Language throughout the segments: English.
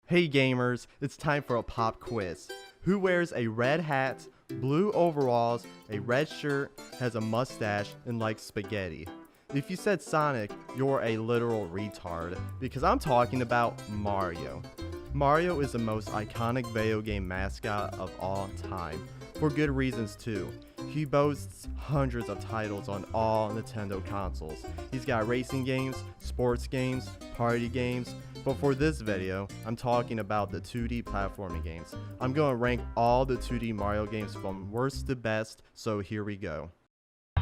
Hey gamers, it's time for a pop quiz. Who wears a red hat, blue overalls, a red shirt, has a mustache, and likes spaghetti? If you said Sonic, you're a literal retard, because I'm talking about Mario. Mario is the most iconic video game mascot of all time, for good reasons too. He boasts hundreds of titles on all Nintendo consoles. He's got racing games, sports games, party games, but for this video, I'm talking about the 2D platforming games. I'm going to rank all the 2D Mario games from worst to best, so here we go.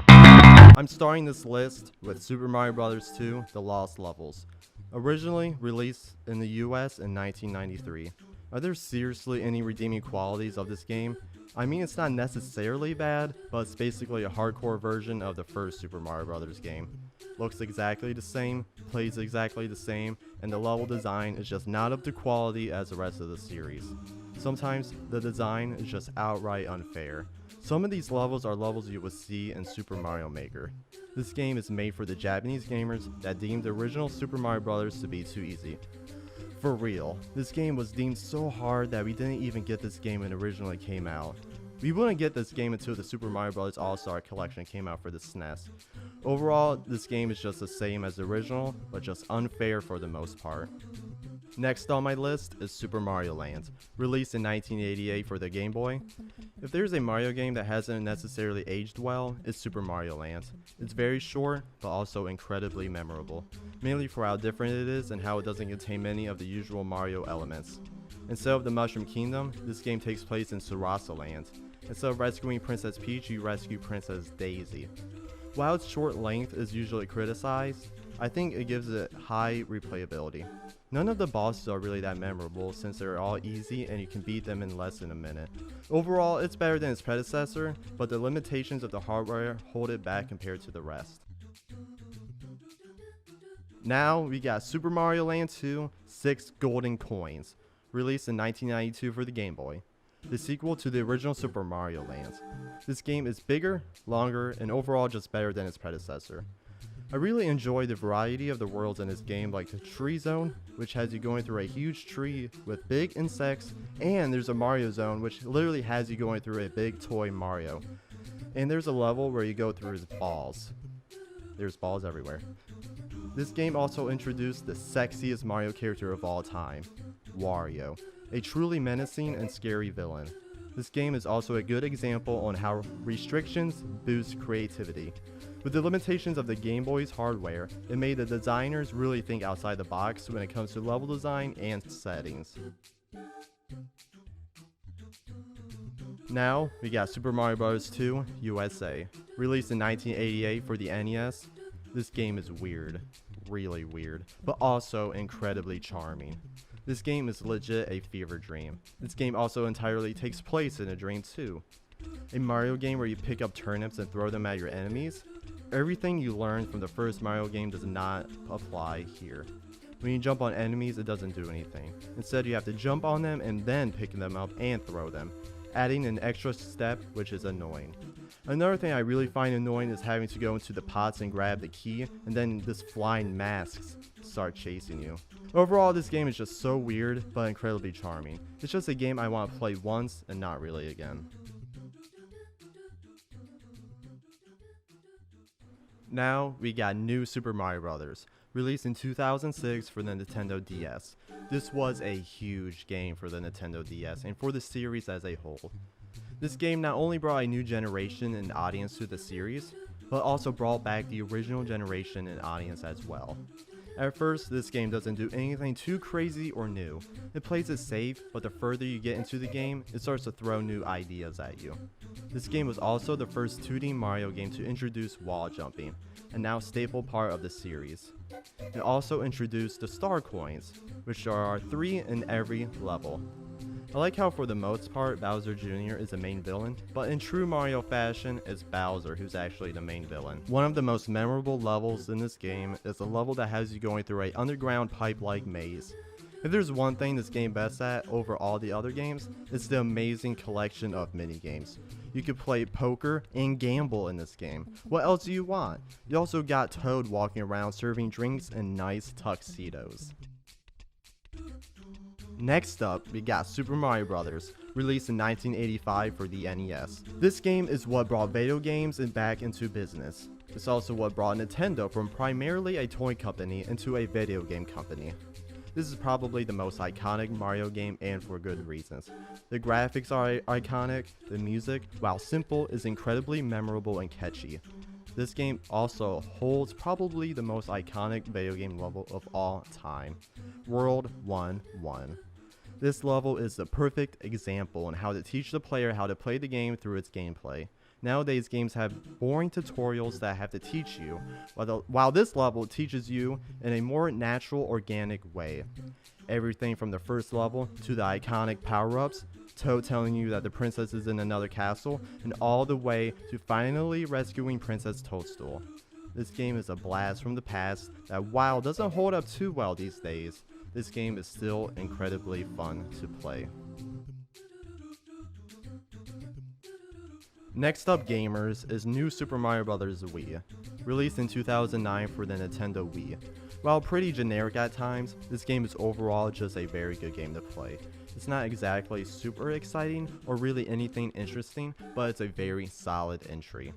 I'm starting this list with Super Mario Bros. 2: The Lost Levels. Originally released in the US in 1993. Are there seriously any redeeming qualities of this game? I mean, it's not necessarily bad, but it's basically a hardcore version of the first Super Mario Bros. Game. Looks exactly the same, plays exactly the same, and the level design is just not up to quality as the rest of the series. Sometimes the design is just outright unfair. Some of these levels are levels you would see in Super Mario Maker. This game is made for the Japanese gamers that deemed the original Super Mario Bros. To be too easy. For real, this game was deemed so hard that we didn't even get this game when it originally came out. We wouldn't get this game until the Super Mario Bros. All-Star Collection came out for the SNES. Overall, this game is just the same as the original, but just unfair for the most part. Next on my list is Super Mario Land, released in 1988 for the Game Boy. If there's a Mario game that hasn't necessarily aged well, it's Super Mario Land. It's very short, but also incredibly memorable, mainly for how different it is and how it doesn't contain many of the usual Mario elements. Instead of the Mushroom Kingdom, this game takes place in Sarasa Land. Instead of rescuing Princess Peach, you rescue Princess Daisy. While its short length is usually criticized, I think it gives it high replayability. None of the bosses are really that memorable since they're all easy and you can beat them in less than a minute. Overall, it's better than its predecessor, but the limitations of the hardware hold it back compared to the rest. Now we got Super Mario Land 2: 6 Golden Coins, released in 1992 for the Game Boy. The sequel to the original Super Mario Land. This game is bigger, longer, and overall just better than its predecessor. I really enjoy the variety of the worlds in this game, like the tree zone, which has you going through a huge tree with big insects, and there's a Mario zone, which literally has you going through a big toy Mario. And there's a level where you go through balls. There's balls everywhere. This game also introduced the sexiest Mario character of all time, Wario, a truly menacing and scary villain. This game is also a good example on how restrictions boost creativity. With the limitations of the Game Boy's hardware, it made the designers really think outside the box when it comes to level design and settings. Now, we got Super Mario Bros. 2 USA, released in 1988 for the NES. This game is weird, really weird, but also incredibly charming. This game is legit a fever dream. This game also entirely takes place in a dream too. A Mario game where you pick up turnips and throw them at your enemies? Everything you learned from the first Mario game does not apply here. When you jump on enemies, it doesn't do anything. Instead, you have to jump on them and then pick them up and throw them, adding an extra step, which is annoying. Another thing I really find annoying is having to go into the pots and grab the key, and then this flying masks start chasing you. Overall, this game is just so weird, but incredibly charming. It's just a game I want to play once and not really again. Now, we got New Super Mario Bros., released in 2006 for the Nintendo DS. This was a huge game for the Nintendo DS and for the series as a whole. This game not only brought a new generation and audience to the series, but also brought back the original generation and audience as well. At first, this game doesn't do anything too crazy or new. It plays it safe, but the further you get into the game, it starts to throw new ideas at you. This game was also the first 2D Mario game to introduce wall jumping, a now staple part of the series. It also introduced the Star Coins, which are 3 in every level. I like how for the most part Bowser Jr. is the main villain, but in true Mario fashion, it's Bowser who's actually the main villain. One of the most memorable levels in this game is the level that has you going through an underground pipe-like maze. If there's one thing this game best at over all the other games, it's the amazing collection of minigames. You could play poker and gamble in this game. What else do you want? You also got Toad walking around serving drinks in nice tuxedos. Next up, we got Super Mario Bros., released in 1985 for the NES. This game is what brought video games back into business. It's also what brought Nintendo from primarily a toy company into a video game company. This is probably the most iconic Mario game, and for good reasons. The graphics are iconic, the music, while simple, is incredibly memorable and catchy. This game also holds probably the most iconic video game level of all time, World 1-1. This level is the perfect example on how to teach the player how to play the game through its gameplay. Nowadays, games have boring tutorials that have to teach you, while this level teaches you in a more natural, organic way. Everything from the first level to the iconic power-ups, Toad telling you that the princess is in another castle, and all the way to finally rescuing Princess Toadstool. This game is a blast from the past that, while doesn't hold up too well these days, this game is still incredibly fun to play. Next up, gamers, is New Super Mario Bros. Wii, released in 2009 for the Nintendo Wii. While pretty generic at times, this game is overall just a very good game to play. It's not exactly super exciting or really anything interesting, but it's a very solid entry.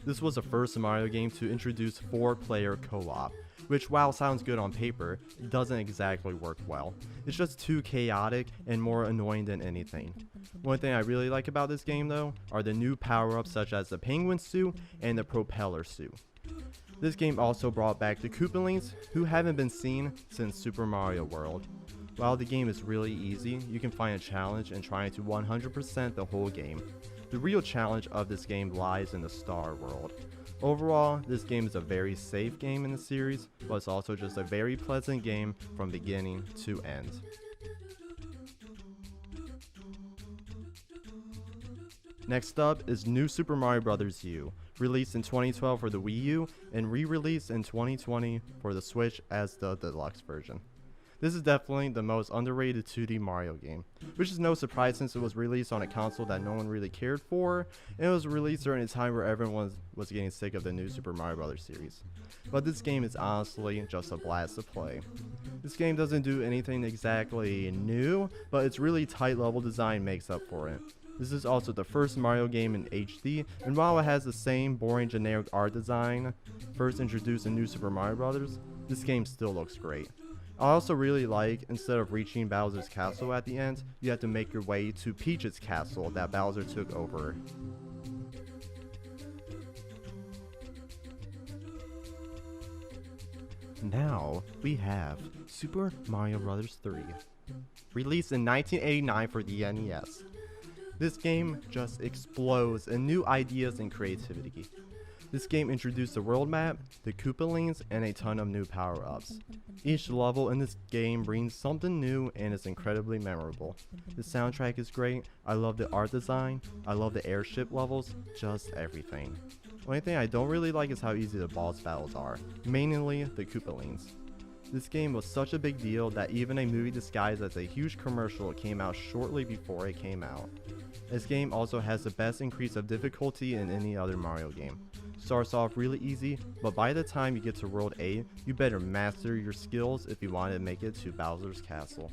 This was the first Mario game to introduce 4-player co-op, which, while sounds good on paper, it doesn't exactly work well. It's just too chaotic and more annoying than anything. One thing I really like about this game though are the new power-ups such as the penguin suit and the propeller suit. This game also brought back the Koopalings, who haven't been seen since Super Mario World. While the game is really easy, you can find a challenge in trying to 100% the whole game. The real challenge of this game lies in the Star World. Overall, this game is a very safe game in the series, but it's also just a very pleasant game from beginning to end. Next up is New Super Mario Bros. U, released in 2012 for the Wii U and re-released in 2020 for the Switch as the deluxe version. This is definitely the most underrated 2D Mario game, which is no surprise since it was released on a console that no one really cared for, and it was released during a time where everyone was getting sick of the New Super Mario Bros. Series. But this game is honestly just a blast to play. This game doesn't do anything exactly new, but its really tight level design makes up for it. This is also the first Mario game in HD, and while it has the same boring generic art design first introduced in New Super Mario Bros., this game still looks great. I also really like, instead of reaching Bowser's castle at the end, you have to make your way to Peach's castle that Bowser took over. Now we have Super Mario Bros. 3, released in 1989 for the NES. This game just explodes in new ideas and creativity. This game introduced the world map, the Koopalings, and a ton of new power-ups. Each level in this game brings something new and is incredibly memorable. The soundtrack is great, I love the art design, I love the airship levels, just everything. Only thing I don't really like is how easy the boss battles are, mainly the Koopalings. This game was such a big deal that even a movie disguised as a huge commercial came out shortly before it came out. This game also has the best increase of difficulty in any other Mario game. Starts off really easy, but by the time you get to World 8, you better master your skills if you want to make it to Bowser's Castle.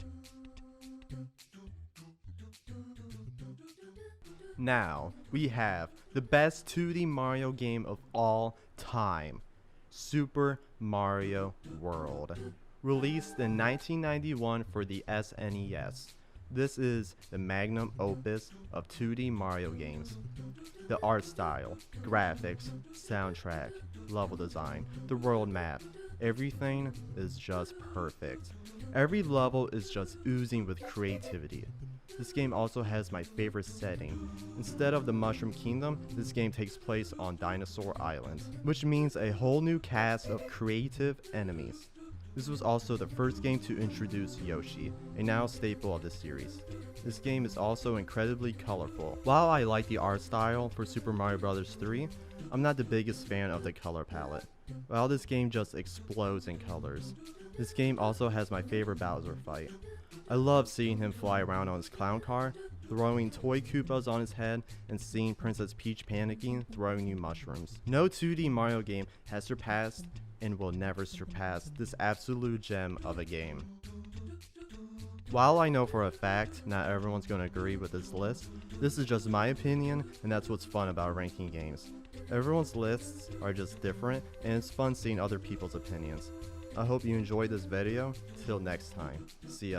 Now, we have the best 2D Mario game of all time, Super Mario World, released in 1991 for the SNES. This is the magnum opus of 2D Mario games. The art style, graphics, soundtrack, level design, the world map, everything is just perfect. Every level is just oozing with creativity. This game also has my favorite setting. Instead of the Mushroom Kingdom, this game takes place on Dinosaur Island, which means a whole new cast of creative enemies. This was also the first game to introduce Yoshi, a now staple of the series. This game is also incredibly colorful. While I like the art style for Super Mario Bros. 3, I'm not the biggest fan of the color palette. While this game just explodes in colors. This game also has my favorite Bowser fight. I love seeing him fly around on his clown car, throwing toy Koopas on his head, and seeing Princess Peach panicking, throwing new mushrooms. No 2D Mario game has surpassed and will never surpass this absolute gem of a game. While I know for a fact not everyone's going to agree with this list, this is just my opinion, and that's what's fun about ranking games. Everyone's lists are just different, and it's fun seeing other people's opinions. I hope you enjoyed this video. Till next time. See ya.